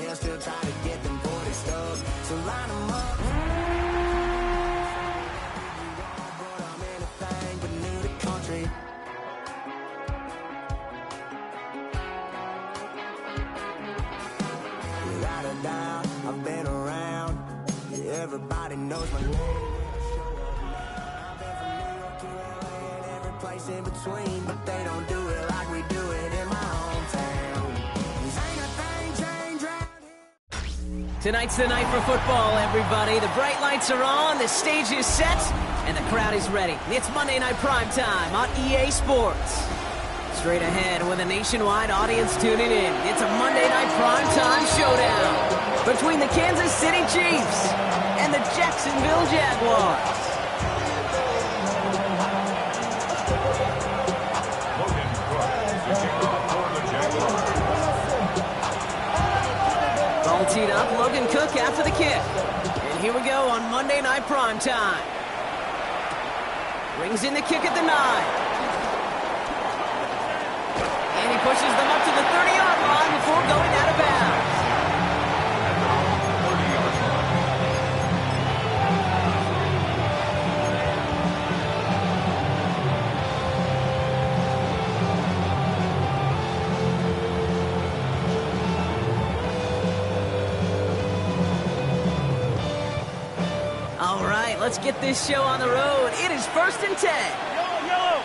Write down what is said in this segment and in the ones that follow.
they'll still try to get them 40 stubs. So line them up. But I'm anything but new to country. Without a doubt, I've been around. Yeah, everybody knows my name. I've been from New York to LA and every place in between, but they don't do it like we do it in my hometown. Ain't a thing changed round here. Tonight's the night for football, everybody. The bright lights are on, the stage is set, and the crowd is ready. It's Monday Night Primetime on EA Sports. Straight ahead with a nationwide audience tuning in. It's a Monday Night Primetime showdown between the Kansas City Chiefs and the Jacksonville Jaguars. All teed up, Logan Cook after the kick. And here we go on Monday Night Primetime. Brings in the kick at the 9. And he pushes them up to the 30-yard line before going out of bounds. All right, let's get this show on the road. It is 1st and 10. Yellow.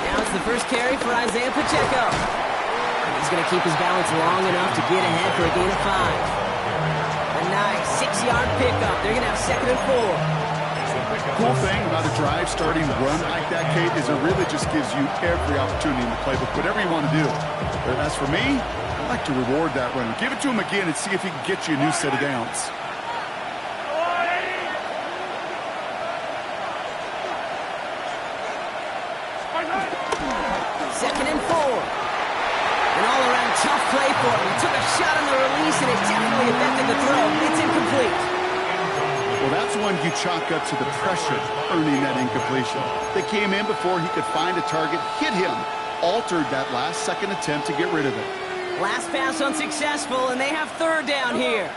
Now it's the first carry for Isaiah Pacheco. He's going to keep his balance long enough to get ahead for a gain of 5. A nice 6-yard pickup. They're going to have 2nd and 4. Cool thing about a drive starting run like that, Kate, is it really just gives you every opportunity in the playbook, whatever you want to do. But as for me, I like to reward that runner. Give it to him again and see if he can get you a new set of downs. 2nd and 4. An all-around tough play for him. He took a shot on the release, and it definitely affected the throw. It's incomplete. Well, that's one you chalk up to the pressure earning that incompletion. They came in before he could find a target, hit him, altered that last-second attempt to get rid of it. Last pass unsuccessful, and they have 3rd down here.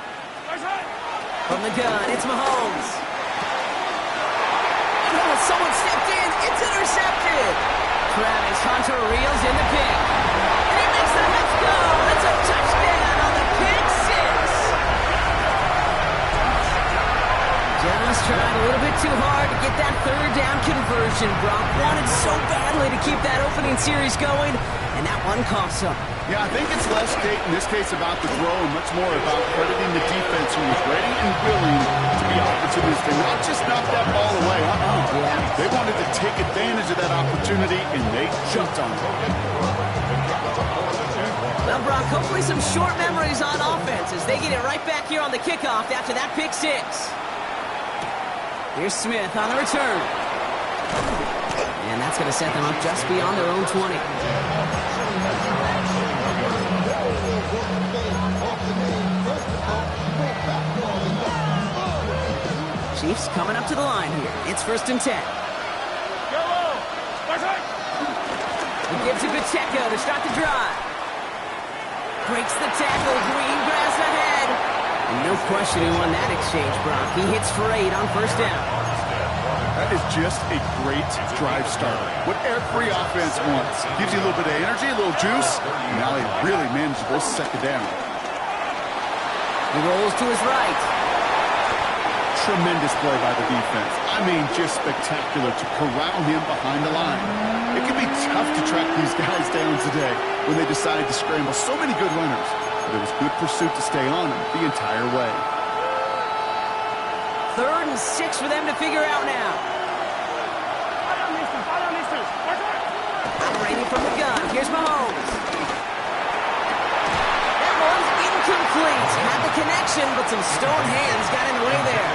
From the gun, it's Mahomes. Oh, someone stepped in. It's intercepted. Travis Hunter reels in the pick. And he makes the half go. It's a touchdown on the pick 6. Just tried a little bit too hard to get that 3rd down conversion. Brock wanted so badly to keep that opening series going, and that one cost him. Yeah, I think it's less, Kate, in this case about the throw and much more about crediting the defense who was ready and willing to be opportunistic, not just knock that ball away. Yeah. They wanted to take advantage of that opportunity, and they jumped on it. Well, Brock, hopefully some short memories on offense as they get it right back here on the kickoff after that pick 6. Here's Smith on the return. And that's going to set them up just beyond their own 20. Chiefs coming up to the line here. It's 1st and 10. He gives it Pacheco to start the drive. Breaks the tackle. Green grass ahead. And no question who won that exchange, Brock. He hits for 8 on 1st down. That is just a great drive starter. What every offense wants. Gives you a little bit of energy, a little juice. And now a really manageable 2nd down. He rolls to his right. Tremendous play by the defense. I mean, just spectacular to corral him behind the line. It can be tough to track these guys down today when they decide to scramble so many good runners. But it was good pursuit to stay on him the entire way. 3rd and 6 for them to figure out now. Operating from the gun. Here's Mahomes. That one's incomplete. Had the connection, but some stone hands got in the way there.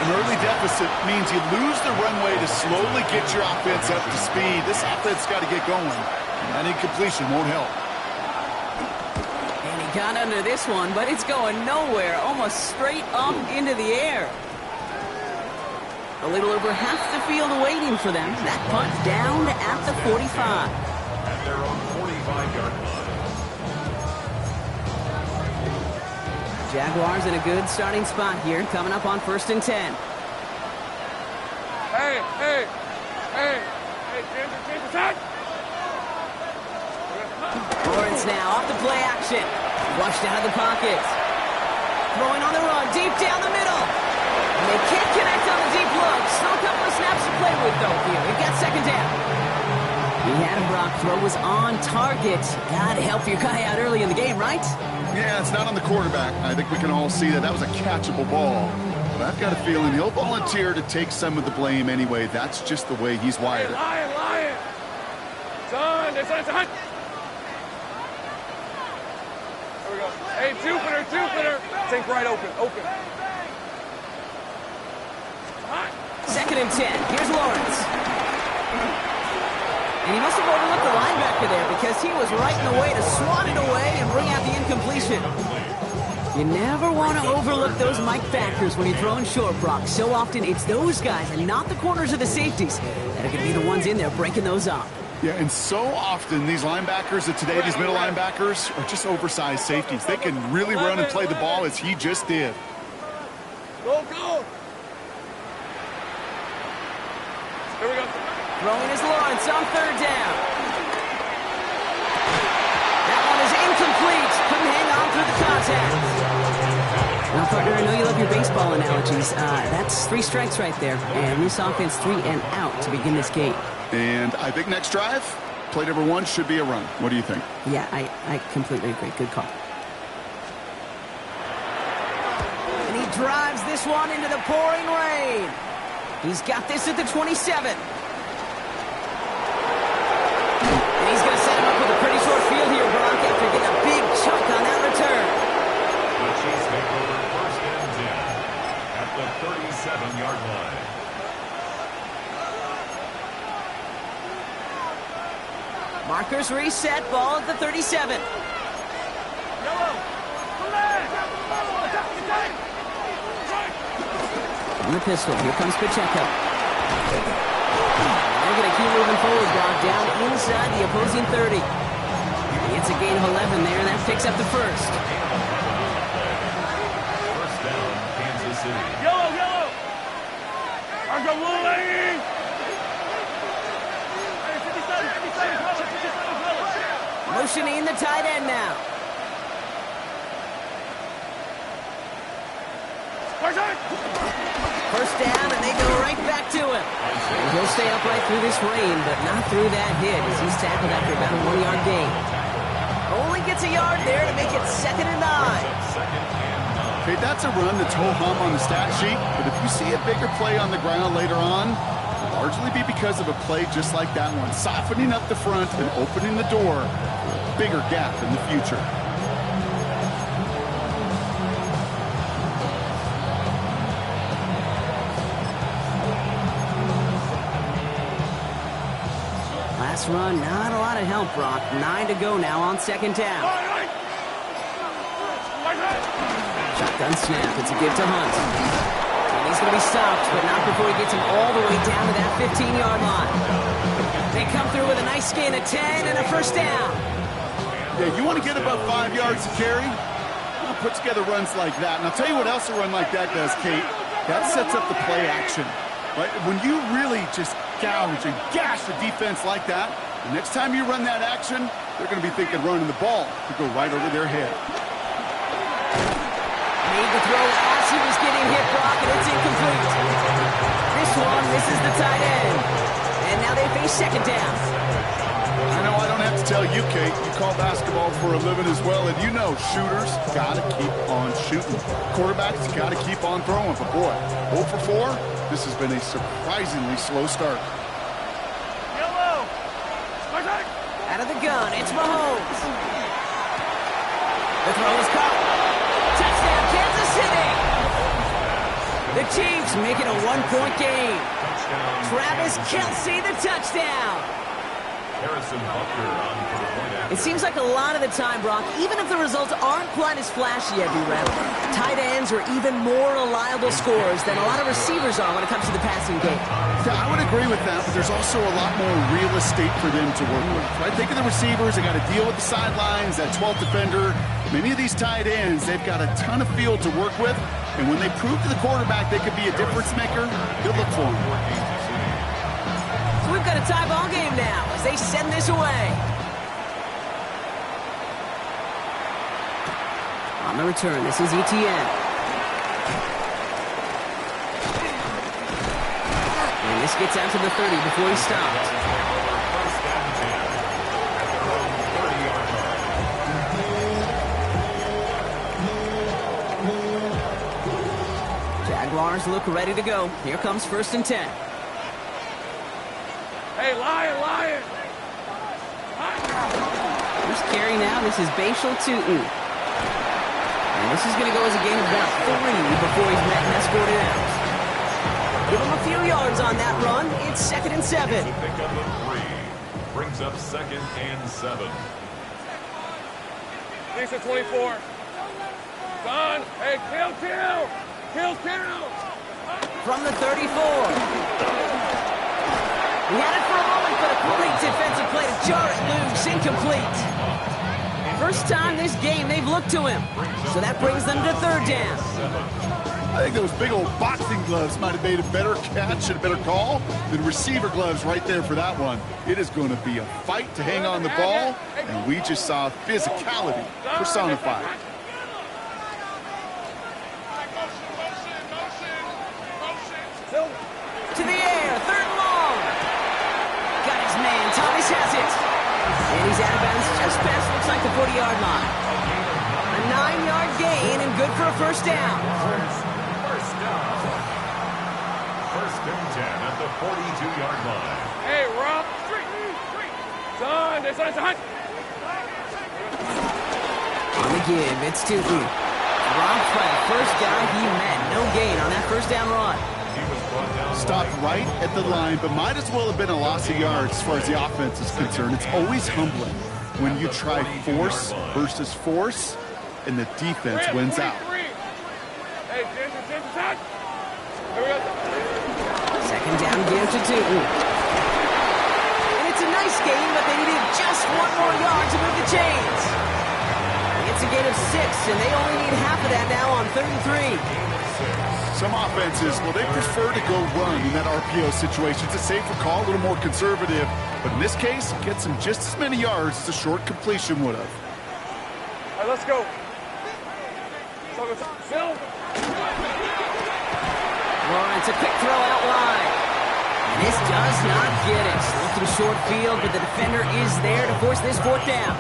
An early deficit means you lose the runway to slowly get your offense up to speed. This offense got to get going. That incompletion won't help. And he got under this one, but it's going nowhere. Almost straight up into the air. A little over half the field waiting for them. That punt down at the 45. at their own 45-yard line. Jaguars in a good starting spot here, coming up on 1st and 10. Hey, change the time. Lawrence now off the play action. Rushed out of the pocket. Throwing on the run, deep down the middle. And they can't connect on the deep look. Still a couple of snaps to play with, though, here. He got 2nd down. He had him, Brock. Throw was on target. Gotta help your guy out early in the game, right? Yeah, it's not on the quarterback. I think we can all see that was a catchable ball. But I've got a feeling he'll volunteer to take some of the blame anyway. That's just the way he's wired. Lion. Son. There we go. Hey, Jupiter. Think right open. 2nd and 10. Here's Lawrence. And he must have overlooked the linebacker there because he was right in the way to swat it away and bring out the incompletion. You never want to overlook those Mike backers when you're throwing short, Brock. So often it's those guys and not the corners or the safeties that are going to be the ones in there breaking those up. Yeah, and so often these linebackers of today, these middle linebackers, are just oversized safeties. They can really run and play the ball as he just did. Go. Here we go. Throwing is Lawrence on 3rd down. That one is incomplete. Couldn't hang on through the contact. Now, partner, I know you love your baseball analogies. That's 3 strikes right there. And this offense 3 and out to begin this game. And I think next drive, play number 1 should be a run. What do you think? Yeah, I completely agree. Good call. And he drives this one into the pouring rain. He's got this at the 27. And he's going to set him up with a pretty short field here, Brock, after getting a big chunk on that return. The Chiefs take over 1st and 10 at the 37-yard line. Markers reset, ball at the 37. On the pistol, here comes Pacheco. They're going to keep moving forward, Brock, down inside the opposing 30. It's a gain of 11 there, and that picks up the 1st. 1st down, Kansas City. Yellow. I'm going Willie. Motioning the tight end now. First down, and they go right back to him. And he'll stay upright through this rain, but not through that hit as he's tackled after about a 1-yard gain. Only gets a yard there to make it 2nd and 9. Okay, that's a run that's ho-hum on the stat sheet, but if you see a bigger play on the ground later on, it'll largely be because of a play just like that one, softening up the front and opening the door for a bigger gap in the future. Last run, not a lot of help, Brock. 9 to go now on 2nd down. Shotgun snap. It's a give to Hunt. And he's going to be stopped, but not before he gets him all the way down to that 15-yard line. They come through with a nice gain of 10 and a 1st down. Yeah, you want to get above 5 yards to carry? Well, put together runs like that. And I'll tell you what else a run like that does, Kate. That sets up the play action. Right? When you really just gouge and gash the defense like that, the next time you run that action, they're going to be thinking running the ball to go right over their head. Made the throw as he was getting hit, Brock, and it's incomplete. This one misses the tight end. And now they face 2nd down. I know I don't have to tell you, Kate. You call basketball for a living as well, and you know shooters got to keep on shooting. Quarterbacks got to keep on throwing. But boy, 0 for 4, this has been a surprisingly slow start. Out of the gun, it's Mahomes. The throw is caught. Touchdown, Kansas City! The Chiefs make it a 1-point game. Travis Kelce, the touchdown. It seems like a lot of the time, Brock, even if the results aren't quite as flashy every round, tight ends are even more reliable scorers than a lot of receivers are when it comes to the passing game. Yeah, I would agree with that, but there's also a lot more real estate for them to work with. Right? Think of the receivers. They got to deal with the sidelines, that 12th defender. Many of these tight ends, they've got a ton of field to work with, and when they prove to the quarterback they could be a difference maker, good look for them. So we've got a tie ball game now as they send this away. On the return, this is Etienne. And this gets out to the 30 before he stopped. Jaguars look ready to go. Here comes 1st and 10. Hey, Lion! First carry now, this is Bashal Tootin. And this is going to go as a gain of about 3 before he's met and escorted out. Give him a few yards on that run. It's 2nd and 7. Pick up a 3. Brings up 2nd and 7. Lisa 24. Don, hey, kill! From the 34. He had it for a moment, but a great defensive play to jar it loose. Incomplete. First time this game they've looked to him. So that brings them to 3rd down. I think those big old boxing gloves might have made a better catch and a better call than receiver gloves right there for that one. It is going to be a fight to hang on the ball, and we just saw physicality personified. To the air, 3rd and long. Got his man, Thomas has it. And he's out of bounds just past, looks like the 40-yard line. A 9-yard gain and good for a 1st down. First down. 1st and 10 at the 42-yard line. Hey, Rob. Don, this is hot. On the give, it's Tootin. Rob Platt, first guy he met. No gain on that 1st down run. Stopped right at the line, but might as well have been a loss of yards as far as the offense is concerned. It's always humbling when you try force versus force, and the defense wins out. Hey, Ginger, hot. Here we go. 2nd down give to Tootin. And it's a nice gain, but they needed just 1 more yard to move the chains. It's a gain of 6, and they only need half of that now on 3rd and 3. Some offenses, well, they prefer to go run in that RPO situation. It's a safer call, a little more conservative. But in this case, it gets them just as many yards as a short completion would have. All right, let's go. Phil. Lawrence, a quick throw out wide. And this does not get it. Looking short field, but the defender is there to force this 4th down.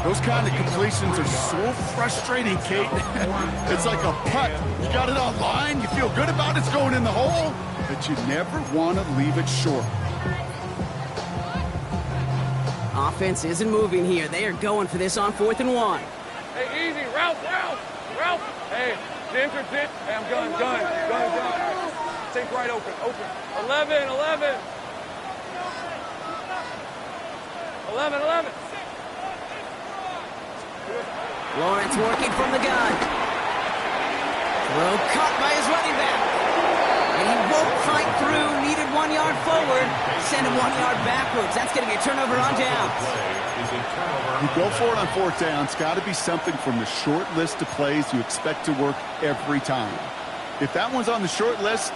Those kind of completions are so frustrating, Kate. It's like a putt. You got it on line, you feel good about it's going in the hole, but you never want to leave it short. Offense isn't moving here. They are going for this on 4th and 1. Hey, easy. Ralph. Hey, Ginger. Hey, I'm gun. Take right open. 11. 11. Lawrence working from the gun. Throw caught by his running back. And he won't fight through. Needed 1 yard forward. Send him 1 yard backwards. That's going to be a turnover on downs. You go for it on 4th down. It's got to be something from the short list of plays you expect to work every time. If that one's on the short list,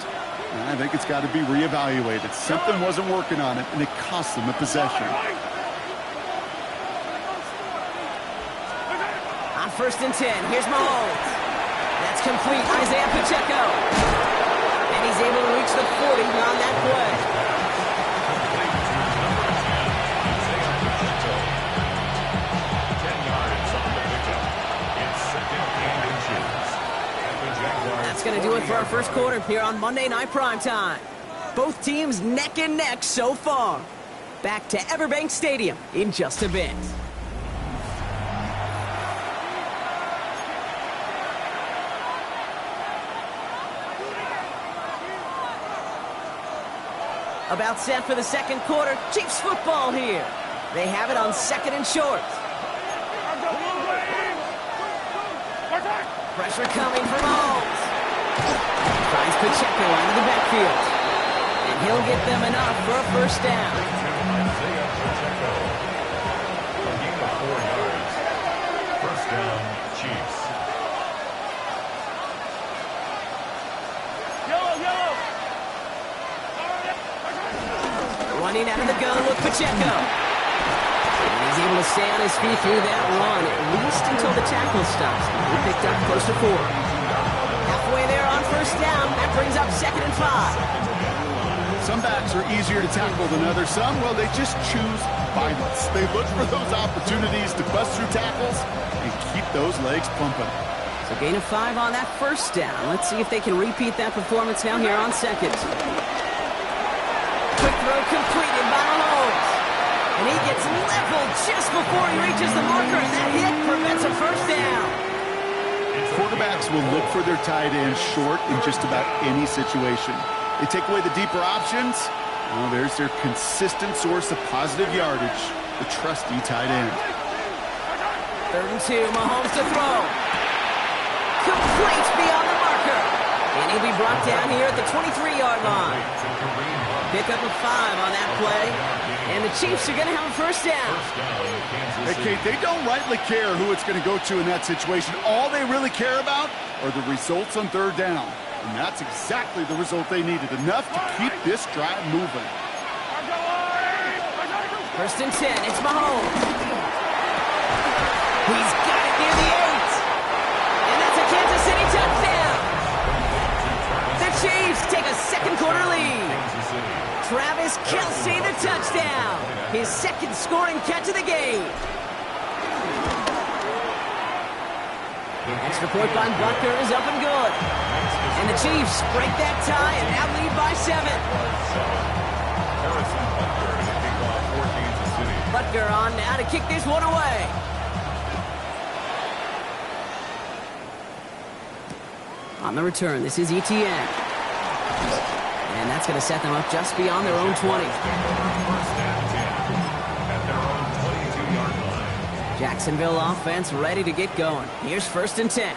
I think it's got to be reevaluated. Something wasn't working on it, and it cost them a possession. On 1st and 10, here's Mahomes. That's complete. Isaiah Pacheco. And he's able to reach the 40 on that play. 10 yards on the pickup. It's 2nd and inches. That's going to do it for our first quarter here on Monday Night Primetime. Both teams neck and neck so far. Back to Everbank Stadium in just a bit. About set for the second quarter. Chiefs football here. They have it on second and short. Pressure coming from Mahomes. Finds Pacheco into the backfield. And he'll get them enough for a first down. A gain of 4 yards. First down, Chiefs. Running out of the gun with Pacheco. And he's able to stay on his feet through that run, at least until the tackle stops. He picked up close to 4. Halfway there on first down. That brings up second and 5. Some backs are easier to tackle than others. Some, well, they just choose violence. They look for those opportunities to bust through tackles and keep those legs pumping. So gain of 5 on that first down. Let's see if they can repeat that performance now here on second. Quick throw completed by Mahomes. And he gets leveled just before he reaches the marker, and that hit prevents a first down. Quarterbacks will look for their tight end short in just about any situation. They take away the deeper options. Well, there's their consistent source of positive yardage, the trusty tight end. 3rd and 2, Mahomes to throw. Complete beyond the marker. And he'll be brought down here at the 23-yard line. Pick up a 5 on that play. And the Chiefs are going to have a first down. Hey, Kate, they don't rightly care who it's going to go to in that situation. All they really care about are the results on 3rd down. And that's exactly the result they needed. Enough to keep this drive moving. 1st and 10, it's Mahomes. He's got it near the 8. And that's a Kansas City touchdown. The Chiefs take a second quarter lead. Travis Kelce, the touchdown. His second scoring catch of the game. Extra point by Butker is up and good. And the Chiefs break that tie and now lead by 7. Butker on now to kick this one away. On the return, this is Etienne. And that's going to set them up just beyond their own 20. Jacksonville offense ready to get going. Here's 1st and 10.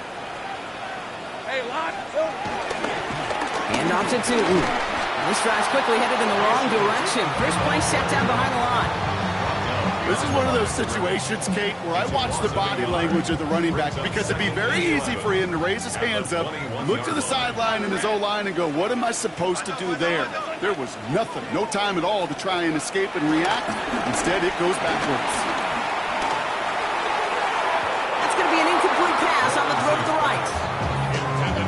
Hey, Lott. Hand off to Tootin. This drive's quickly headed in the wrong direction. First play set down behind the line. This is one of those situations, Kate, where I watch the body language of the running back because it'd be very easy for him to raise his hands up, look to the sideline in his O-line and go, what am I supposed to do there? There was nothing, no time at all to try and escape and react. Instead, it goes backwards. That's going to be an incomplete pass on the throw to the right.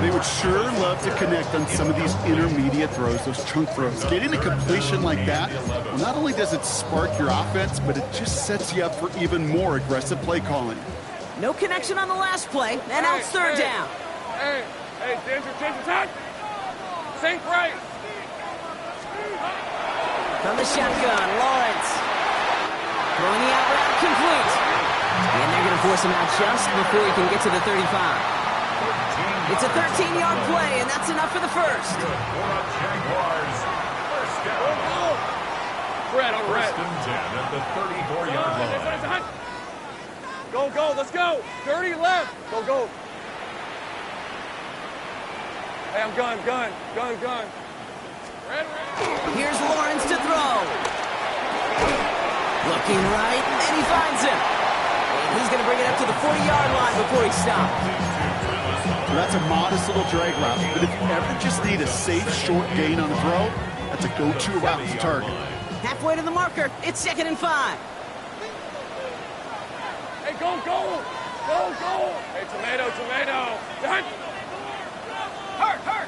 They would sure love to connect on some of these intermediate throws, those chunk throws. Getting a completion like that, well, not only does it spark your offense, but it just sets you up for even more aggressive play calling. No connection on the last play, and now it's 3rd down. Hey, danger, time. Think right. From the shotgun, Lawrence. Throwing the out route complete. And they're going to force him out just before he can get to the 35. It's a 13-yard play, and that's enough for the first. Red on red. 1st and 10 at the 34-yard line. Go, let's go. 30 left. Go. Hey, I'm gun. Red. Here's Lawrence to throw. Looking right, and he finds him. And he's going to bring it up to the 40-yard line before he stops. That's a modest little drag route, but if you ever just need a safe, short gain on a throw, that's a go-to route to target. Halfway to the marker, it's 2nd and 5. Hey, go. Hey, tomato. Done. Hurt.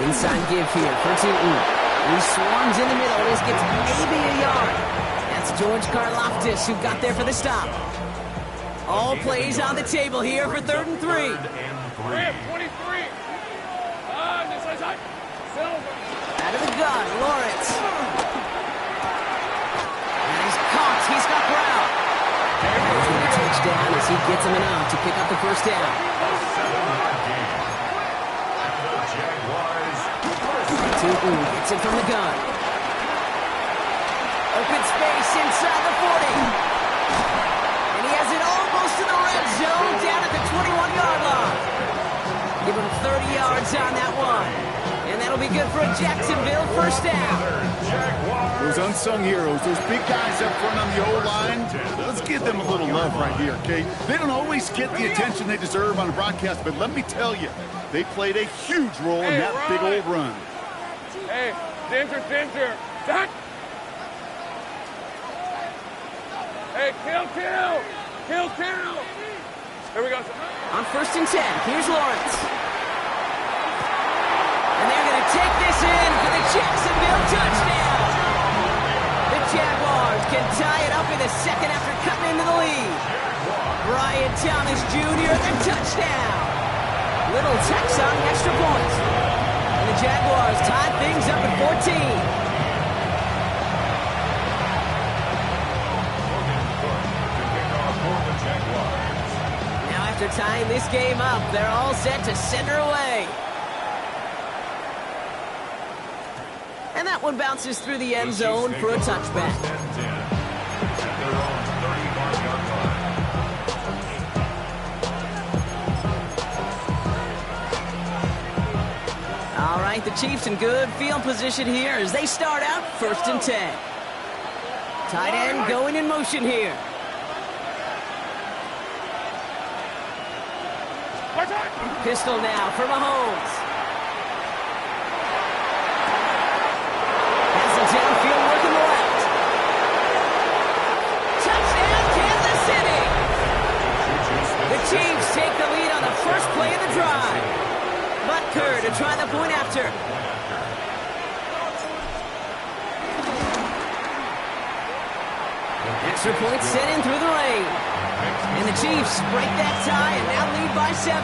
Inside give here for Tootin. He swarms in the middle. This gets maybe a yard. That's George Karlaftis who got there for the stop. All plays on the table here for 3rd and 3. 23. Out of the gun, Lawrence. And he's caught. He's got ground. There's the return touchdown as he gets him enough to pick up the first down. A 7-yard gain. And the Jaguars force it. Tootin gets it from the gun. Open space inside the 40. And he has it almost to the red zone down at the 21-yard line. Give him 30 yards on that one. And that'll be good for a Jacksonville first down. Those unsung heroes, those big guys up front on the O-line, let's give them a little love right here, okay? They don't always get the attention they deserve on a broadcast, but let me tell you, they played a huge role in that big old run. Hey, danger. Duck. Hey, kill. Here we go. On 1st and 10, here's Lawrence. And they're going to take this in for the Jacksonville touchdown. The Jaguars can tie it up in the second after cutting into the lead. Brian Thomas Jr. the touchdown. Little tax on the extra point. And the Jaguars tie things up at 14. After tying this game up, they're all set to send her away. And that one bounces through the end zone for a touchback. All right, the Chiefs in good field position here as they start out 1st and 10. Tight end going in motion here. Pistol now for Mahomes. Has it downfield working the left. Touchdown, Kansas City! The Chiefs take the lead on the first play of the drive. Butker to try the point after. Extra point sent in through the lane. And the Chiefs break that tie and now lead by 7.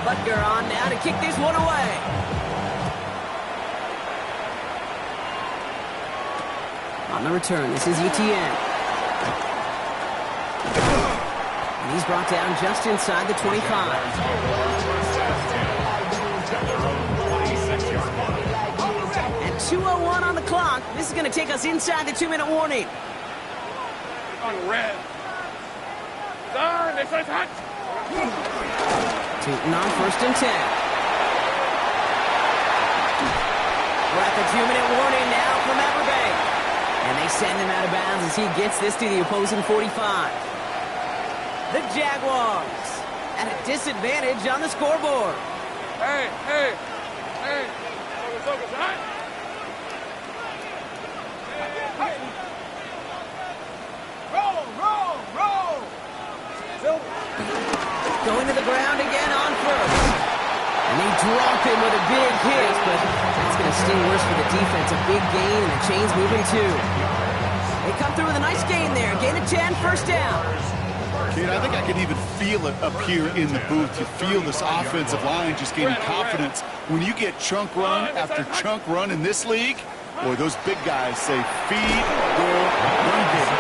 Butker on now to kick this one away. On the return, this is ETN. And he's brought down just inside the 25. 2:01 on the clock. This is going to take us inside the 2-minute warning. On red. Darn, it's a touch. Tootin on 1st and 10. We're at the 2-minute warning now from Everbank. And they send him out of bounds as he gets this to the opposing 45. The Jaguars at a disadvantage on the scoreboard. Hey. Focus. Roll. Going to the ground again on 1st. And they drop him with a big hit, but that's going to sting worse for the defense. A big gain, and the chain's moving too. They come through with a nice gain there. Gain of 10, first down. Kid, I think I can even feel it up here in the booth. You feel this offensive line just gaining confidence. When you get chunk run after chunk run in this league, boy, those big guys say, feed your run game.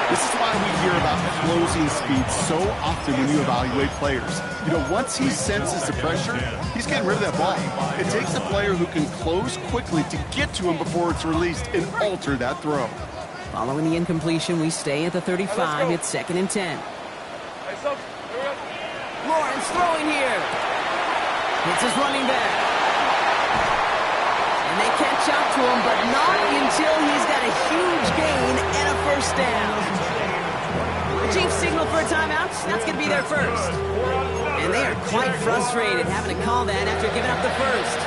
This is why we hear about closing speed so often when you evaluate players. You know, once he senses the pressure, he's getting rid of that ball. It takes a player who can close quickly to get to him before it's released and alter that throw. Following the incompletion, we stay at the 35. It's 2nd and 10. Lawrence throwing here. It's his running back. And they catch up to him, but not until he's got a huge gain and a first down. The Chiefs signal for a timeout. That's going to be their first. And they are quite frustrated having to call that after giving up the first.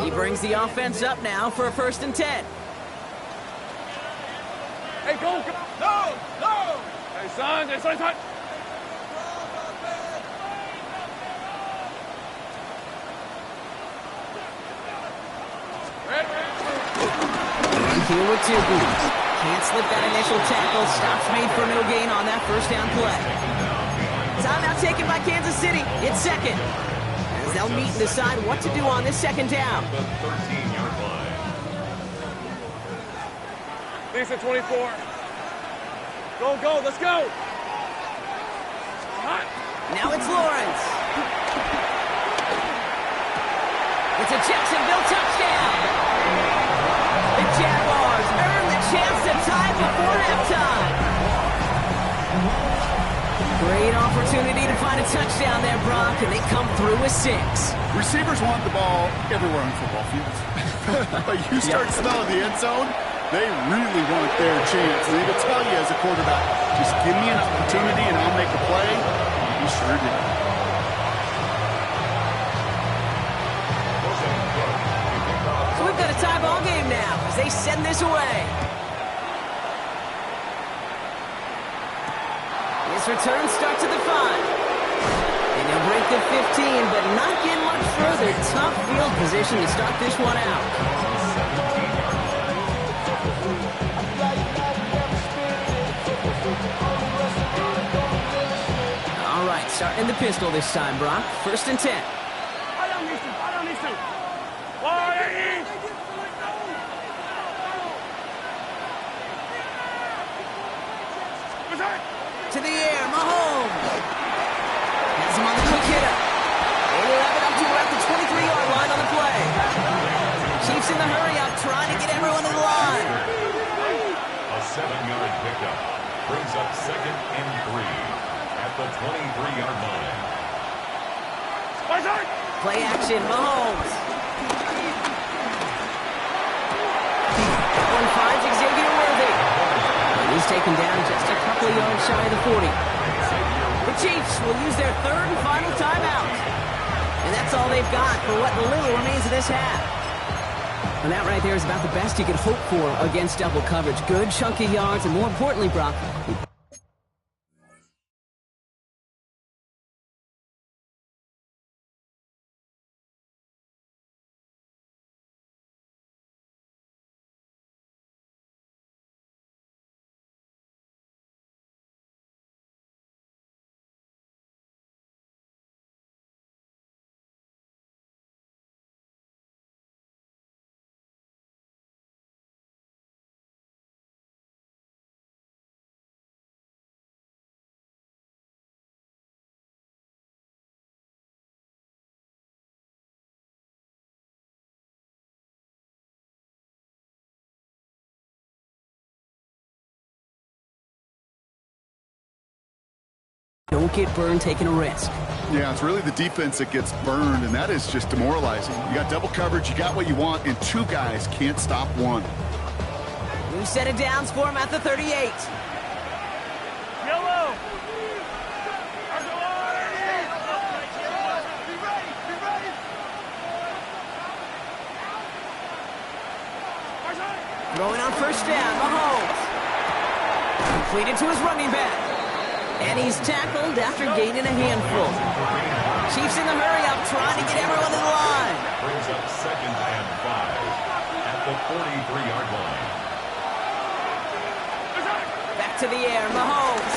He brings the offense up now for a 1st and 10. Hey, go. No. Hey, son. And here with Tootin. Can't slip that initial tackle. Stops made for no gain on that first down play. Timeout taken by Kansas City. It's second. As they'll meet and decide what to do on this second down. The 13-yard line. Lisa 24. Go, go, let's go. Hot. Now it's Lawrence. It's a Jacksonville touchdown. The Jaguars earn the chance to tie before halftime. Great opportunity to find a touchdown there, Brock, and they come through with 6. Receivers want the ball everywhere on football fields. But you start smelling the end zone, they really want their chance. And they will tell you as a quarterback, just give me an opportunity and I'll make a play. He sure did. So we've got a tie ball game now as they send this away. This return starts at the 5. And they'll break the 15, but not get much further. Tough field position to start this one out. All right, starting the pistol this time, Brock. 1st and 10. To the air, Mahomes. Has him on the quick hitter. They will have it up to about the 23-yard line on the play. Chiefs in the hurry-up, trying to get everyone to the line. A 7-yard pickup brings up 2nd and 3 at the 23-yard line. Play action, Mahomes. That one finds Xavier Worthy. He's taken down just a couple of yards shy of the 40. The Chiefs will use their 3rd and final timeout. And that's all they've got for what little remains of this half. And that right there is about the best you could hope for against double coverage. Good chunky yards, and more importantly, Brock, don't get burned taking a risk. Yeah, it's really the defense that gets burned, and that is just demoralizing. You got double coverage, you got what you want, and 2 guys can't stop one. New set of downs for him at the 38. Yellow. Throwing on 1st down, Mahomes. Completed to his running back. And he's tackled after gaining a handful. Chiefs in the hurry-up, trying to get everyone to the line. Brings up 2nd and 5 at the 43-yard line. Back to the air, Mahomes.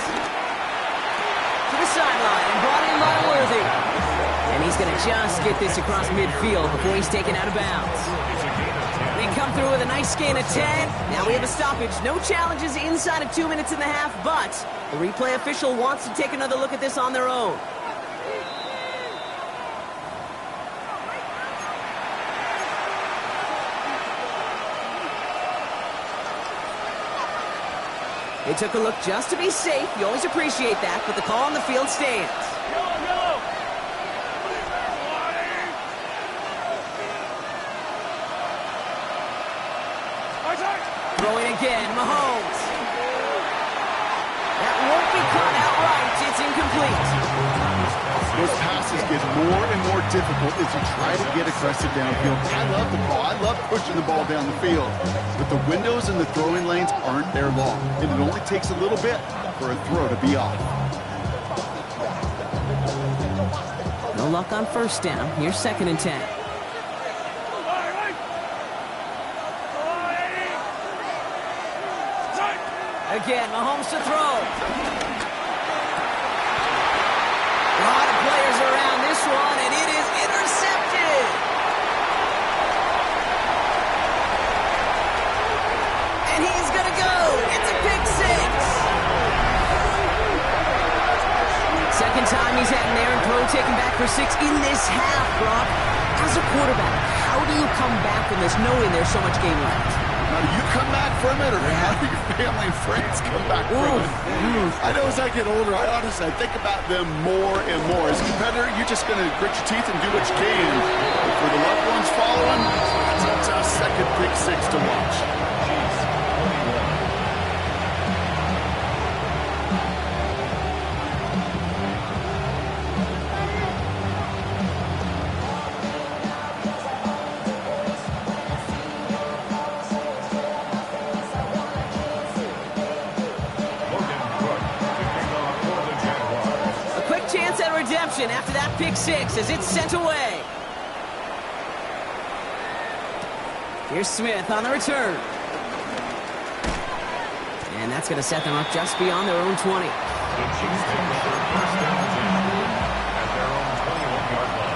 To the sideline, and brought in by Worthy. And he's going to just get this across midfield before he's taken out of bounds. They come through with a nice gain of 10. Now we have a stoppage. No challenges inside of 2 minutes and a half, but the replay official wants to take another look at this on their own. They took a look just to be safe. You always appreciate that, but the call on the field stands. Throwing again, Mahomes. That won't be caught outright. It's incomplete. Those passes get more and more difficult as you try to get aggressive downfield. I love the ball. I love pushing the ball down the field. But the windows and the throwing lanes aren't there long. And it only takes a little bit for a throw to be off. No luck on 1st down. Here's 2nd and 10. Again, Mahomes to throw. A lot of players around this one, and it is intercepted. And he's going to go. It's a pick six. Second time he's had an errant throw taken back for 6 in this half, Brock. As a quarterback, how do you come back from this knowing there's so much game left? Now, do you come back from it, or how do your family and friends come back from it? I know as I get older, I think about them more and more. As a competitor, you're just going to grit your teeth and do what you can. But for the loved ones following, it's a tough second pick six to watch. After that pick six as it's sent away. Here's Smith on the return. And that's going to set them up just beyond their own 20. The Chiefs take over first down and 10 at their own 21-yard line.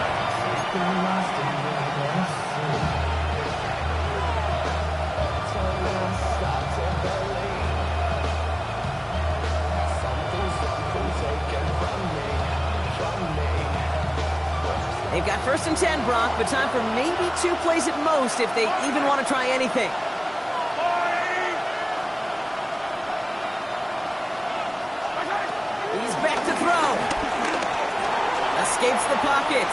They've got first and 10, Brock, but time for maybe 2 plays at most if they even want to try anything. He's back to throw. Escapes the pocket.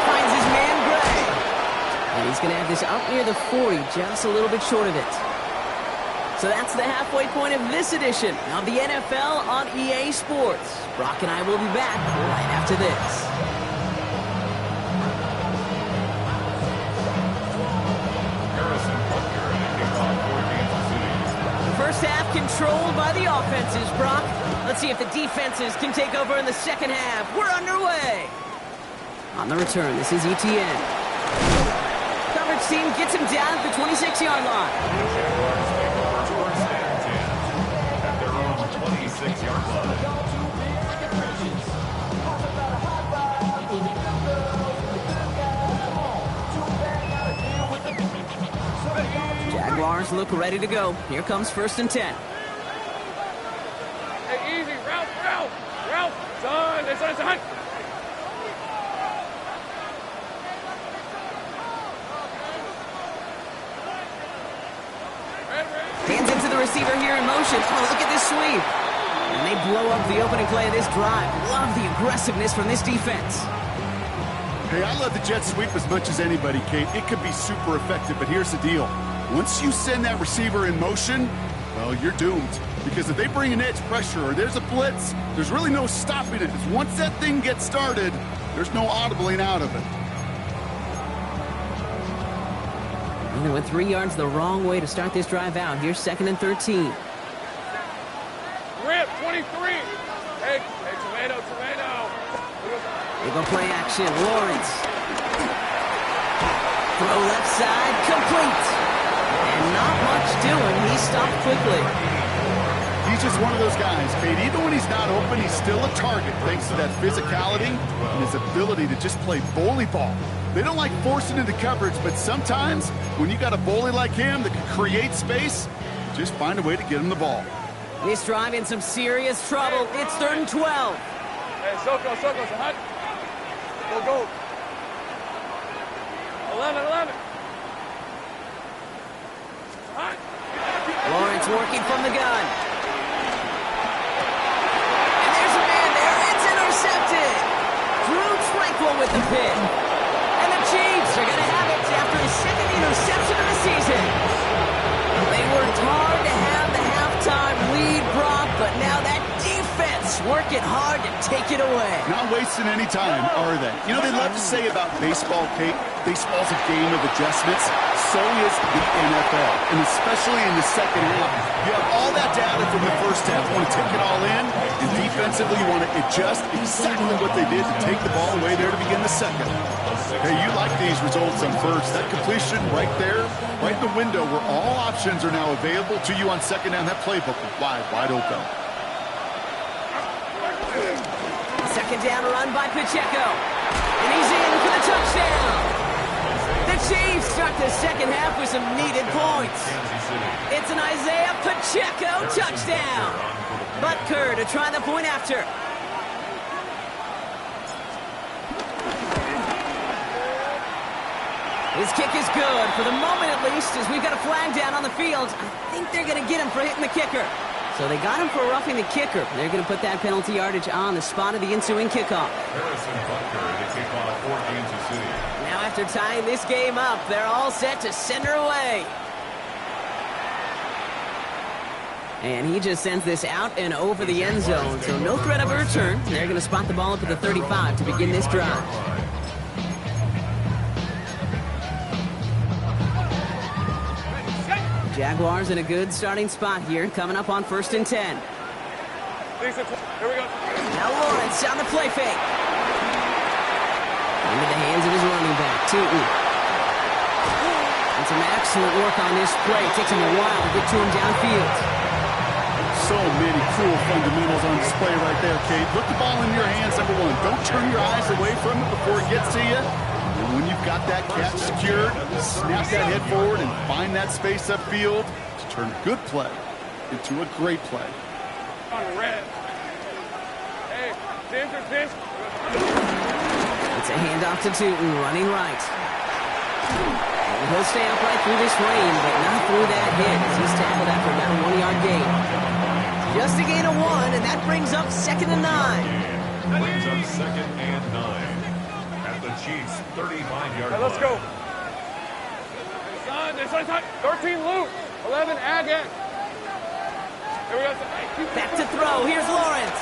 Finds his man, Gray. And he's going to have this out near the 40, just a little bit short of it. So that's the halfway point of this edition of the NFL on EA Sports. Brock and I will be back right after this. The first half controlled by the offenses, Brock. Let's see if the defenses can take over in the second half. We're underway. On the return, this is ETN. Coverage team gets him down at the 26-yard line. Jaguars take over first down 10 at their own 26-yard line. Jaguars look ready to go. Here comes first and 10. Hey, easy. Ralph. Son. Hands into the receiver here in motion. Oh, look at this sweep. And they blow up the opening play of this drive. Love the aggressiveness from this defense. Hey, I love the jet sweep as much as anybody, Kate. It could be super effective, but here's the deal. Once you send that receiver in motion, well, you're doomed. Because if they bring an edge pressure or there's a blitz, there's really no stopping it. Once that thing gets started, there's no audibling out of it. And they went 3 yards the wrong way to start this drive out. Here's second and 13. Rip, 23. Hey, tomato. They go play action. Lawrence. Throw left side, complete. And not much doing. He stopped quickly. He's just one of those guys, Kate. Even when he's not open, he's still a target thanks to that physicality and his ability to just play bully ball. They don't like forcing into coverage, but sometimes when you got a bully like him that can create space, just find a way to get him the ball. This drive in some serious trouble. It's third and 12. Hey, Soko, hot. Go. 11. Hot. Lawrence working from the gun. And there's a man there. It's intercepted. Drew Tranquil with the pick. And the Chiefs are going to have it after his second interception of the season. They worked hard to have the halftime lead, Brock, but now that defense working hard to take it away. Not wasting any time, are they? You know, they love to say about baseball, Kate, baseball's a game of adjustments. So is the NFL, and especially in the second half. You have all that data from the first half. You want to take it all in, and defensively, you want to adjust exactly what they did to take the ball away there to begin the second. Hey, you like these results on first. That completion right there, right in the window where all options are now available to you on second down. That playbook is wide open. Second down run by Pacheco. And he's in for the touchdown. The Chiefs start the second half with some needed points. It's an Isaiah Pacheco touchdown. Butker to try the point after. His kick is good, for the moment at least, as we've got a flag down on the field. I think they're going to get him for hitting the kicker. So they got him for roughing the kicker. They're going to put that penalty yardage on the spot of the ensuing kickoff. Harrison Butker to kick off for Kansas City. Now after tying this game up, they're all set to send her away. And he just sends this out and over the end zone, so no threat of a return. They're going to spot the ball up at the 35 to begin this drive. Jaguars in a good starting spot here, coming up on 1st and 10. Here we go. Now Lawrence on the play fake. Into the hands of his running back, Tootin. And some excellent work on this play. It takes him a while to get to him downfield. So many cool fundamentals on display right there, Kate. Put the ball in your hands, number one. Don't turn your eyes away from it before it gets to you. And when you've got that catch secured, snap that head forward and find that space upfield to turn a good play into a great play. On red. Hey, Ginger. It's a handoff to Tootin, running right. And he'll stay upright through this rain, but not through that hit as he's tackled after about a 1-yard gain. Just a gain of 1, and that brings up 2nd and 9. Brings up 2nd and 9. The Chiefs 35-yard line. Let's go. This one's 13 Luke. 11 Agate. Here we go. Back to throw. Here's Lawrence.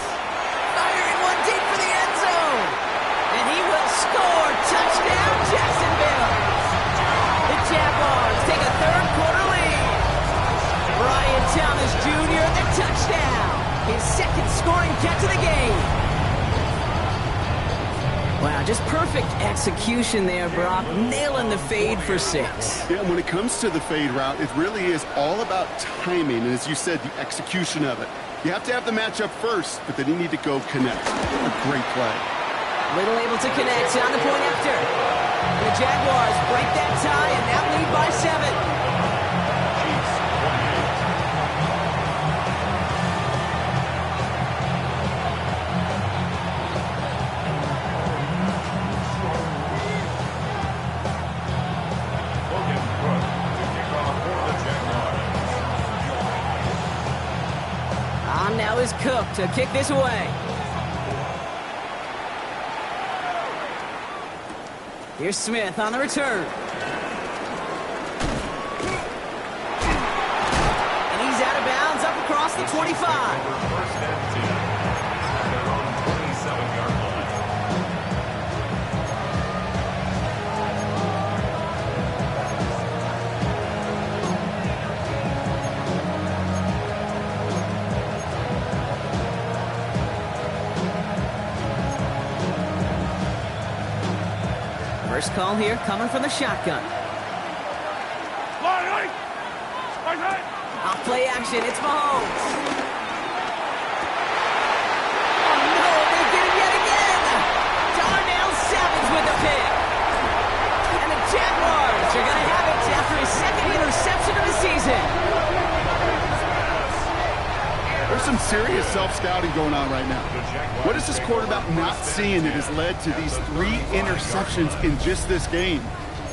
Firing one deep for the end zone. And he will score. Touchdown, Jacksonville. The Jaguars take a third-quarter lead. Brian Thomas Jr. the touchdown. His second scoring catch of the game. Wow, just perfect execution there, Brock. Nailing the fade for 6. Yeah, when it comes to the fade route, it really is all about timing. And as you said, the execution of it. You have to have the matchup first, but then you need to go connect. A great play. Little able to connect on the point after. And the Jaguars break that tie and now lead by 7. Now is Cook to kick this away. Here's Smith on the return. And he's out of bounds up across the 25. First and 10. Their own 27-yard line. First call here coming from the shotgun. Off play action, it's Mahomes. Oh no, they did it yet again. Darnell Savage with the pick. And the Jaguars are going to have it after his second interception of the season. There's some serious self-scouting going on right now. What is this quarterback not seeing that has led to these 3 interceptions in just this game?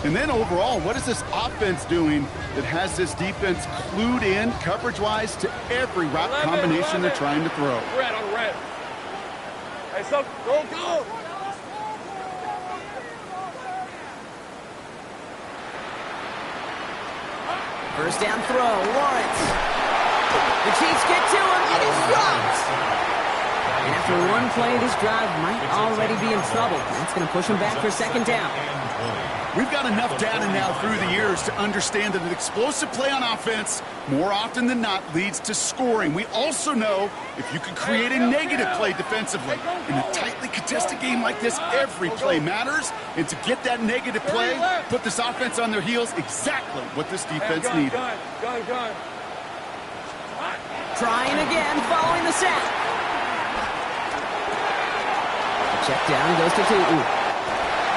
And then overall, what is this offense doing that has this defense clued in coverage-wise to every route combination they're trying to throw? Red on red. Hey, stop. Go. First down throw, Lawrence. The Chiefs get to him, and he's dropped. And after 1 down play, this drive might already be in trouble. That's going to push them back for second down. We've got enough data now through the years to understand that an explosive play on offense, more often than not, leads to scoring. We also know if you can create a negative play defensively. In a tightly contested game like this, every play matters. And to get that negative play, put this offense on their heels, exactly what this defense needed. Gun. Trying again, following the sack. Check down goes to Tootin.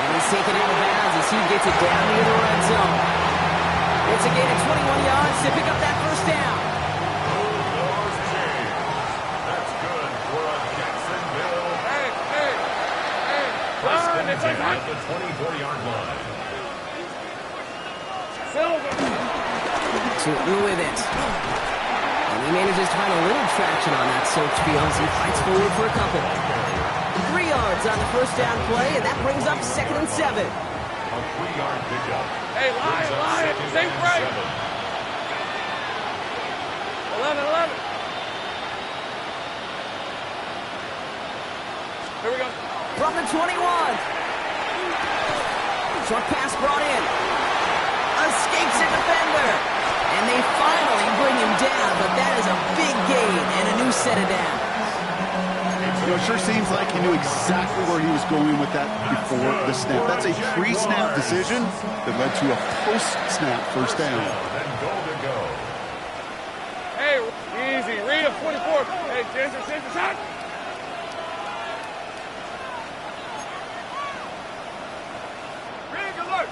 And he's taken out of bounds as he gets it down near the red zone. It's a gain of 21 yards to pick up that first down. That's good for a Jacksonville. Hey. First Run, and it's a 10 run. at the 24-yard line. Silver. Tootin with it. And he manages to find a little traction on that search field as he fights forward for a couple. 3 yards on the first down play, and that brings up 2nd and 7. A 3-yard pickup. Hey, lie. Safe break. 11. Here we go. From the 21. Short pass brought in. Escapes a defender. And they finally bring him down, but that is a big gain and a new set of downs. You know, it sure seems like he knew exactly where he was going with that before the snap. That's a pre-snap decision that led to a post-snap first down. Then goal to go. Hey, easy. Read a 44. Hey, Ginger, shot. Rig alert.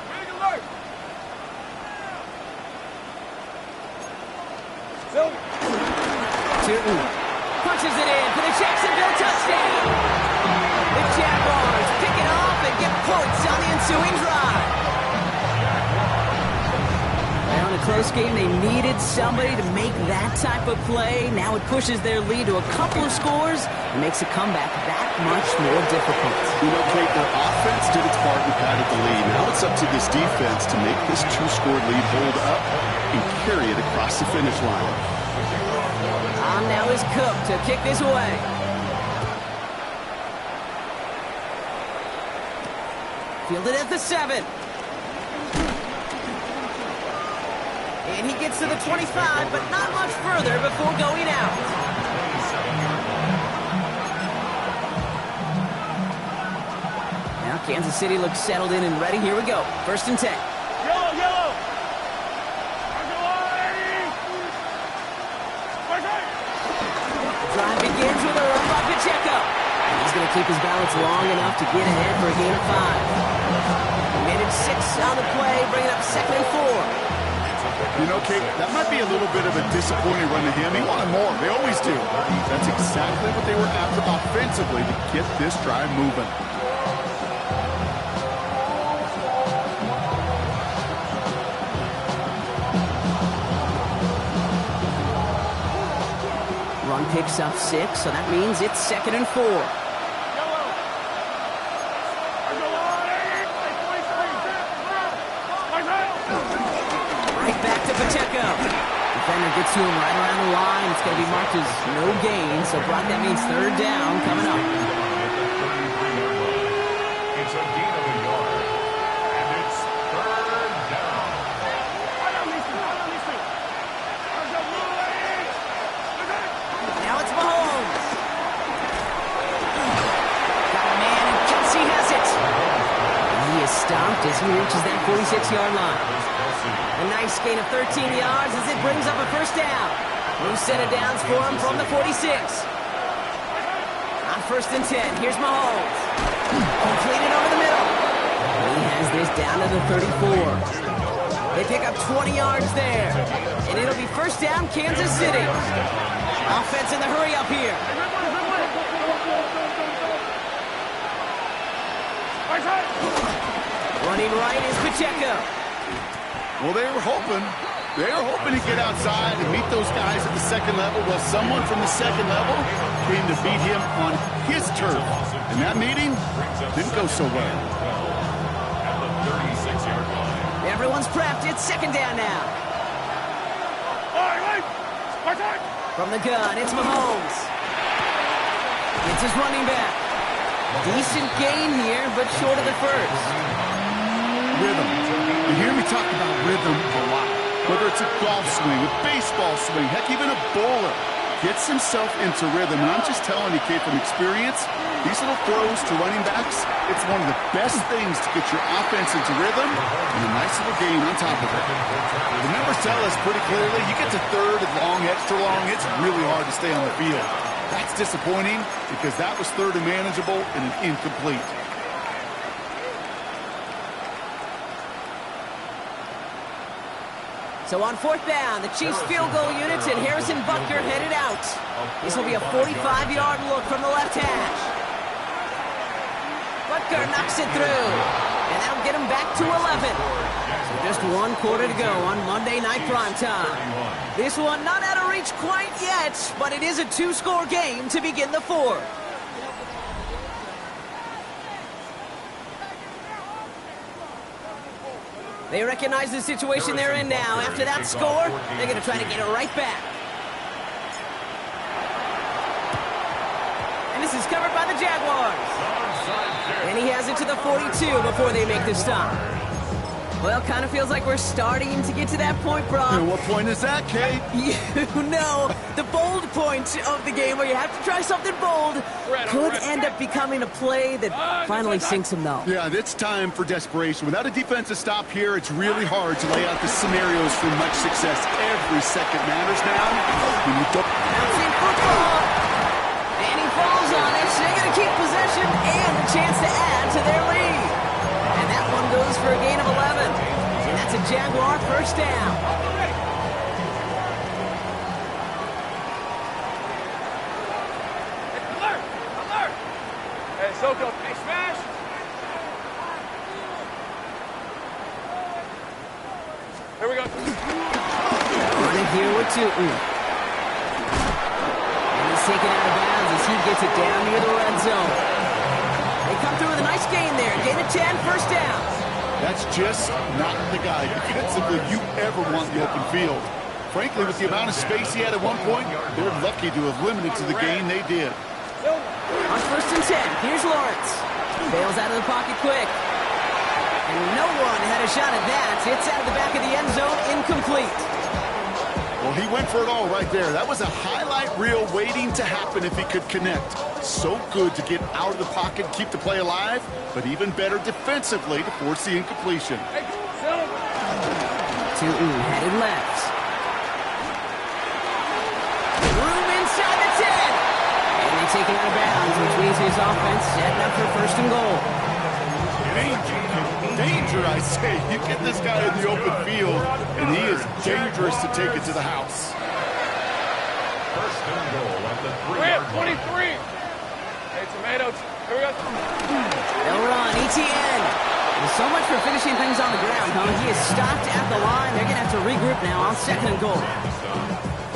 Silver. Tootin punches it in for the Jacksonville touchdown. The Jaguars pick it off and get points on the ensuing drive. Now in a close game, they needed somebody to make that type of play. Now it pushes their lead to a couple of scores and makes a comeback that much more difficult. You know, Kate, their offense did its part and padded the lead. Now it's up to this defense to make this 2-score lead hold up and carry it across the finish line. On now is Cook to kick this away. Fielded at the 7. And he gets to the 25, but not much further before going out. Now Kansas City looks settled in and ready. Here we go. 1st and 10. Yellow. Drive begins with a run by Pacheco. And he's going to keep his balance long enough to get ahead for a gain of 5. Managed 6 on the play, bringing up 2nd and 4. You know, Kate, that might be a little bit of a disappointing run to him. He wanted more. They always do. That's exactly what they were after offensively to get this drive moving. Run picks up 6, so that means it's 2nd and 4. Right back to Pacheco. Defender gets to him right around the line. It's going to be marked as no gain, so Brock, that means 3rd down coming up. It's a gain of a yard, and it's 3rd down. Now it's Mahomes. Got a man, and Kelsey has it. And he is stopped as he reaches that 46-yard line. A nice gain of 13 yards as it brings up a 1st down. New set of downs for him from the 46. On 1st and 10, here's Mahomes. Completed over the middle. He has this down to the 34. They pick up 20 yards there. And it'll be 1st down, Kansas City. Offense in the hurry up here. Running right is Pacheco. Well, they were hoping to get outside and meet those guys at the 2nd level. Well, someone from the 2nd level came to beat him on his turf. And that meeting didn't go so well. At the 36-yard line. Everyone's prepped. It's 2nd down now. From the gun, it's Mahomes. It's his running back. Decent gain here, but short of the first. Rhythm. You hear me talk about rhythm a lot. Whether it's a golf swing, a baseball swing, heck, even a bowler. Gets himself into rhythm, and I'm just telling you, kid, from experience, these little throws to running backs, it's one of the best things to get your offense into rhythm and a nice little gain on top of it. The numbers tell us pretty clearly, you get to third and long, extra long, it's really hard to stay on the field. That's disappointing because that was third and manageable and an incomplete. So on fourth down, the Chiefs field goal units and Harrison Butker headed out. This will be a 45-yard look from the left hash. Butker knocks it through, and that'll get him back to 11. So just one quarter to go on Monday Night Primetime. This one not out of reach quite yet, but it is a two-score game to begin the fourth. They recognize the situation they're in now. After that score, they're going to try to get it right back. And this is covered by the Jaguars. And he has it to the 42 before they make the stop. Well, kind of feels like we're starting to get to that point, Brock. And what point is that, Kate? You know, the bold point of the game where you have to try something bold could end up becoming a play that finally sinks him, though. Yeah, it's time for desperation. Without a defensive stop here, it's really hard to lay out the scenarios for much success. Every second matters now. When you don't... Bouncing football. And he falls on it. So they're going to keep possession and a chance to add to their lead. And that one goes for a gain of 11. And that's a Jaguar first down. Hey, Soko. Hey, smash. Here we go. Running here with Tootin. And he's taken out of bounds as he gets it down near the red zone. They come through with a nice gain there. Gain of 10, first down. That's just not the guy defensively you ever want in the open field. Frankly, with the amount of space he had at one point, they're lucky to have limited to the gain they did. On first and 10, here's Lawrence. Bails out of the pocket quick. And no one had a shot at that. It's out of the back of the end zone, incomplete. Well, he went for it all right there. That was a highlight reel waiting to happen if he could connect. So good to get out of the pocket and keep the play alive, but even better defensively to force the incompletion. Tootin headed left. Room inside the 10. And they take it out of bounds, which means his offense setting up for first and goal. Danger, I say. You get this guy in the open field, and he is dangerous to take it to the house. First and goal at the 3-yard line. 23. Hey, tomatoes. Here we go. They'll run, ETN. Well, so much for finishing things on the ground, huh? He is stopped at the line. They're going to have to regroup now on second and goal.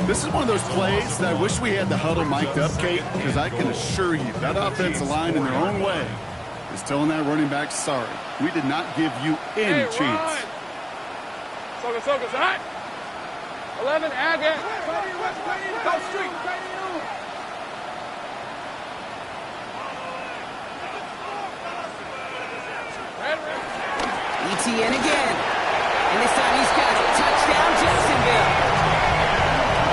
This is one of those plays that I wish we had the huddle mic'd up, Kate, because I can assure you that offensive line in their own way is telling that running back, sorry, we did not give you any chance. Soko's hot. 11, again. Go street. ETN again. And this time he's got it. Touchdown, Jacksonville.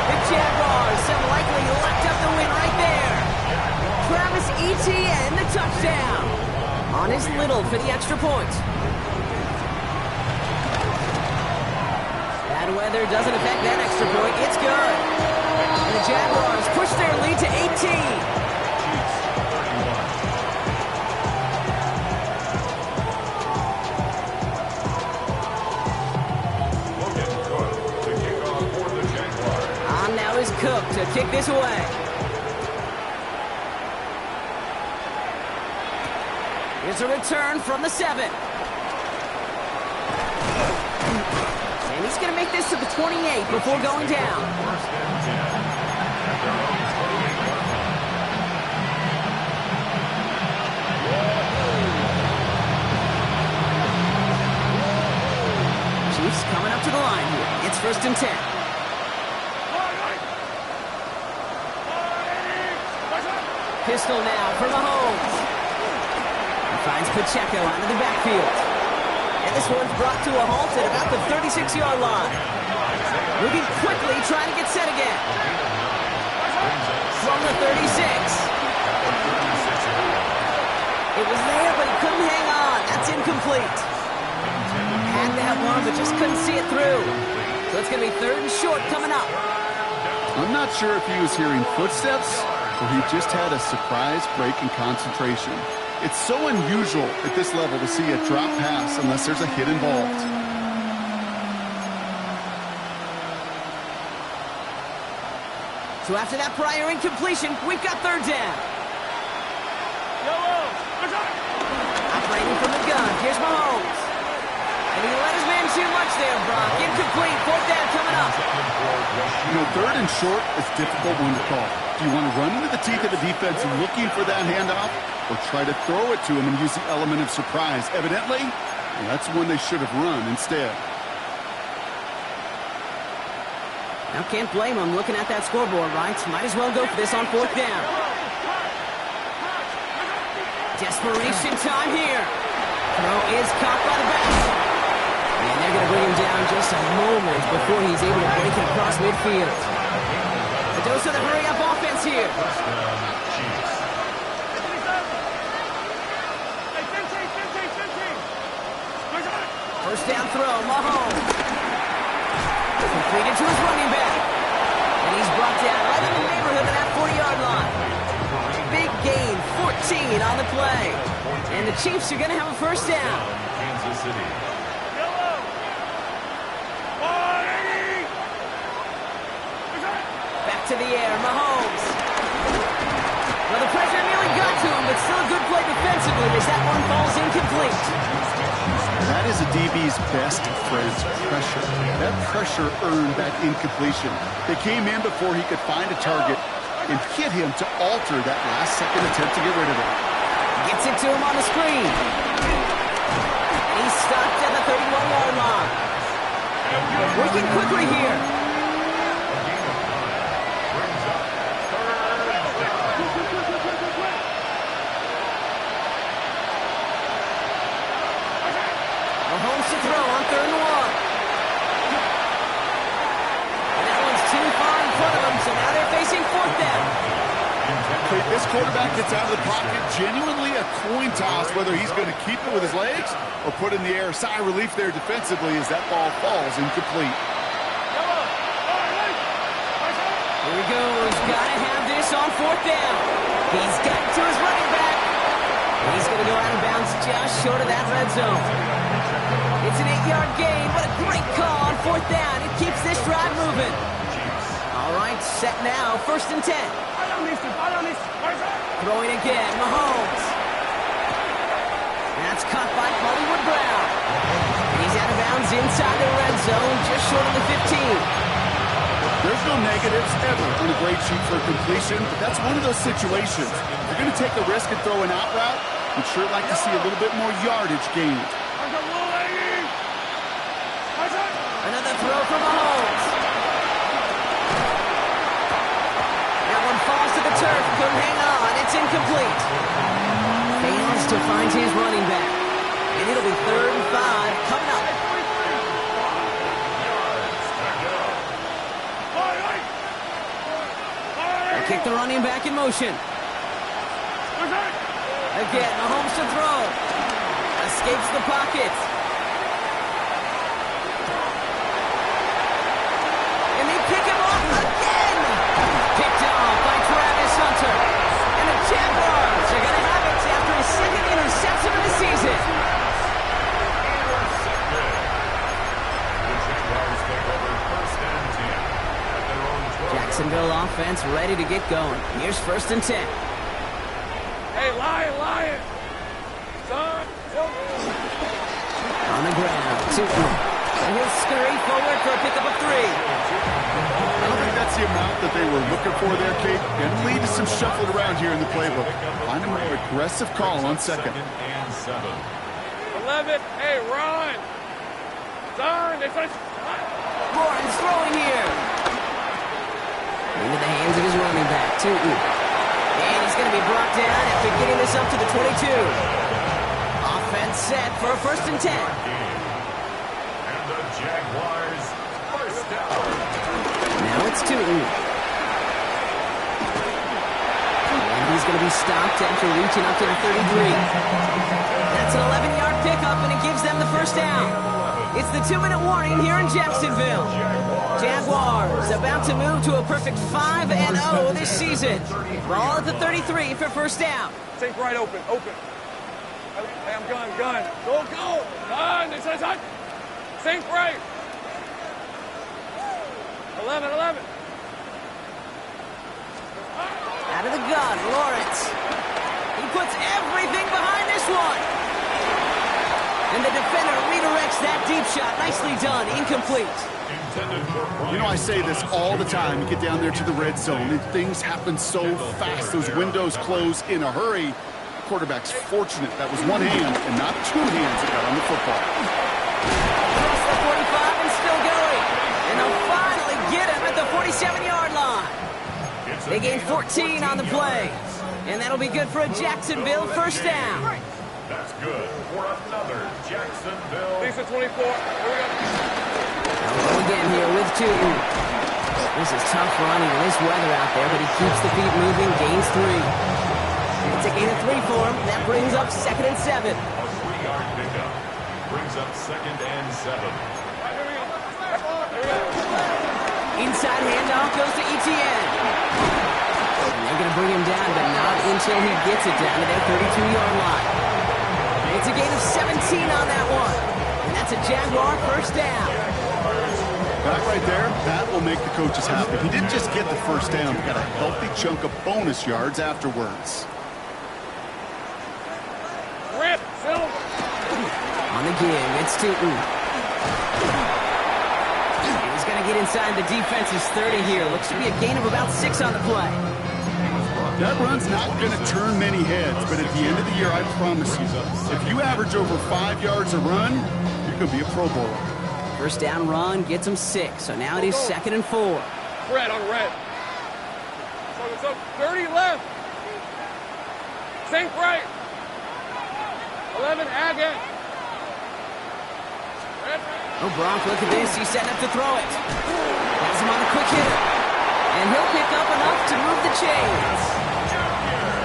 The Jaguars have likely locked up the win right there. Travis Etienne, the touchdown. On his little for the extra point. Bad weather doesn't affect that extra point. It's good. And the Jaguars push their lead to 18. On now is Cook to kick this away. Here's a return from the 7. And he's going to make this to the 28 before going down. Chiefs coming up to the line here. It's first and 10. Pistol now for Mahomes. He finds Pacheco out of the backfield. And this one's brought to a halt at about the 36-yard line. Moving quickly, trying to get set again. From the 36. It was there, but he couldn't hang on. That's incomplete. Had that one, but just couldn't see it through. So it's going to be 3rd and short coming up. I'm not sure if he was hearing footsteps or he just had a surprise break in concentration. It's so unusual at this level to see a drop pass unless there's a hit involved. So after that prior incompletion, we've got 3rd down. Operating from the gun, here's Mahomes. And he let his man too much there, Brock. Incomplete, 4th down coming up. You know, 3rd and short is a difficult one to call. Do you want to run into the teeth of the defense looking for that handoff, or try to throw it to him and use the element of surprise? Evidently, that's one they should have run instead. Now can't blame him looking at that scoreboard, right? Might as well go for this on 4th down. Desperation time here. Throw is caught by the back. And they're going to bring him down just a moment before he's able to break it across midfield. A dose of the hurry-up offense here. First down throw, Mahomes. Completed to his running back. And he's brought down right in the neighborhood of that 40-yard line. Big gain, 14 on the play. And the Chiefs are going to have a first down. Kansas City. Back to the air, Mahomes. Well, the pressure nearly got to him, but still a good play defensively as that one falls incomplete. That is a DB's best friend, pressure. That pressure earned that incompletion. They came in before he could find a target and hit him to alter that last-second attempt to get rid of it. Gets it to him on the screen. He's stopped at the 31-yard line. Working quickly here. Mahomes to throw on 3rd and 1. And that one's too far in front of him, so now they're facing 4th down. This quarterback gets out of the pocket, genuinely a coin toss whether he's going to keep it with his legs or put in the air. Sigh of relief there defensively as that ball falls incomplete. Here he goes. Got to have this on 4th down. He's got to his running back. He's going to go out of bounds just short of that red zone. It's an 8-yard gain. What a great call on 4th down. It keeps this drive moving. All right, set now. 1st and 10. Throwing again, Mahomes. That's caught by Hollywood Brown. He's out of bounds inside the red zone, just short of the 15. There's no negatives ever on a grade sheet for completion, but that's one of those situations. If you're going to take a risk and throw an out route, you'd sure like to see a little bit more yardage gained. Another throw from Mahomes. That one falls to the turf. Couldn't hang on. It's incomplete. Fails to find his running back. And it'll be 3rd and 5 coming up. They kick the running back in motion. Again, Mahomes to throw. Escapes the pocket. And they pick him off again. Picked off by Travis Hunter. And the Jaguars are going to have it after his 2nd interception of the season. Jacksonville offense ready to get going. Here's 1st and 10. Hey, Lion! Son! On the ground, 2. And he'll scurry forward for a pickup of 3. I don't think that's the amount that they were looking for there, Kate. And lead to some shuffling around here in the playbook. Find a more aggressive call on 2nd. 11. Hey, run! Son, it's a... Lawrence throwing here. Into the hands of his running back, 2. And he's going to be brought down after getting this up to the 22. Offense set for a 1st and 10. And the Jaguars first down. Now it's Tootin. And he's going to be stopped after reaching up to the 33. That's an 11-yard pickup, and it gives them the 1st down. It's the 2-minute warning here in Jacksonville. Jaguars about to move to a perfect 5-0 this season. Ball at the 33 for 1st down. Think right open, open. Hey, I'm gun. Go. Gun, it's inside. Think right. 11. Out of the gun, Lawrence. He puts everything behind this one. And the defender redirects that deep shot. Nicely done. Incomplete. You know, I say this all the time. You get down there to the red zone, and things happen so fast. Those windows close in a hurry. The quarterback's fortunate. That was one hand and not two hands that got on the football. Across the 45 and still going. And they'll finally get him at the 47-yard line. They gain 14 on the play. And that'll be good for a Jacksonville 1st down. That's good for another Jacksonville. Lisa 24. Here we go. They'll go again here with Tootin. This is tough running in this weather out there, but he keeps the feet moving, gains 3. It's a gain of 3 for him. That brings up 2nd and 7. A 3-yard pickup brings up 2nd and 7. Here we go. Inside handoff goes to Etienne. They're going to bring him down, but not until he gets it down to their 32-yard line. It's a gain of 17 on that one. And that's a Jaguar 1st down. That right there, that will make the coaches happy. He didn't just get the 1st down. He got a healthy chunk of bonus yards afterwards. Rip, Phil. On the gig, it's Tootin. He's going to get inside the defense's 30 here. Looks to be a gain of about 6 on the play. That run's not going to turn many heads, but at the end of the year, I promise you, if you average over 5 yards a run, you're going to be a Pro Bowler. 1st down run gets him 6, so now it is 2nd and 4. Red on red. So 30 left. Think right. 11, again. Red. Oh, Bronk, look at this. He's setting up to throw it. Has him on a quick hitter. And he'll pick up enough to move the chains.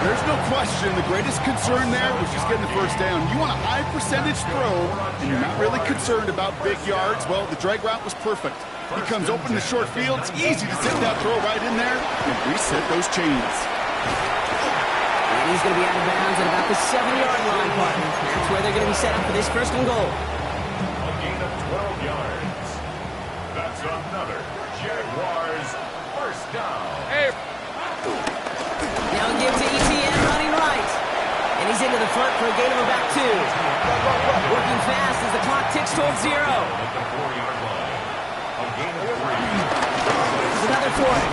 There's no question the greatest concern there was just getting the 1st down. You want a high percentage throw, and you're not really concerned about big yards. Well, the drag route was perfect. He comes open in the short field. It's easy to zip that throw right in there and reset those chains. And he's going to be out of bounds at about the 7-yard line, partner. That's where they're going to be set up for this 1st and goal. A gain of 12 yards. That's another Jaguars 1st down. Hey. Now give to Etienne running right. And he's into the front for a gain of about 2. Working fast as the clock ticks towards 0. At the 4-yard line. A gain of 3. There's another for him.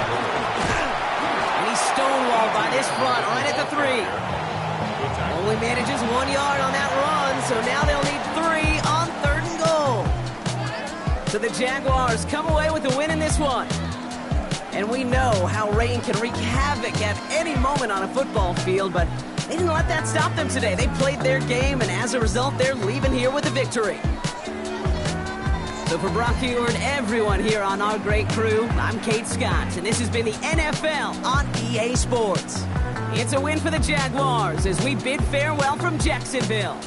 And he's stonewalled by this front right at the 3. Only manages 1 yard on that run, so now they'll need 3 on 3rd and goal. So the Jaguars come away with the win in this one. And we know how rain can wreak havoc at any moment on a football field, but they didn't let that stop them today. They played their game, and as a result, they're leaving here with a victory. So for Brock Ewer and everyone here on our great crew, I'm Kate Scott, and this has been the NFL on EA Sports. It's a win for the Jaguars as we bid farewell from Jacksonville.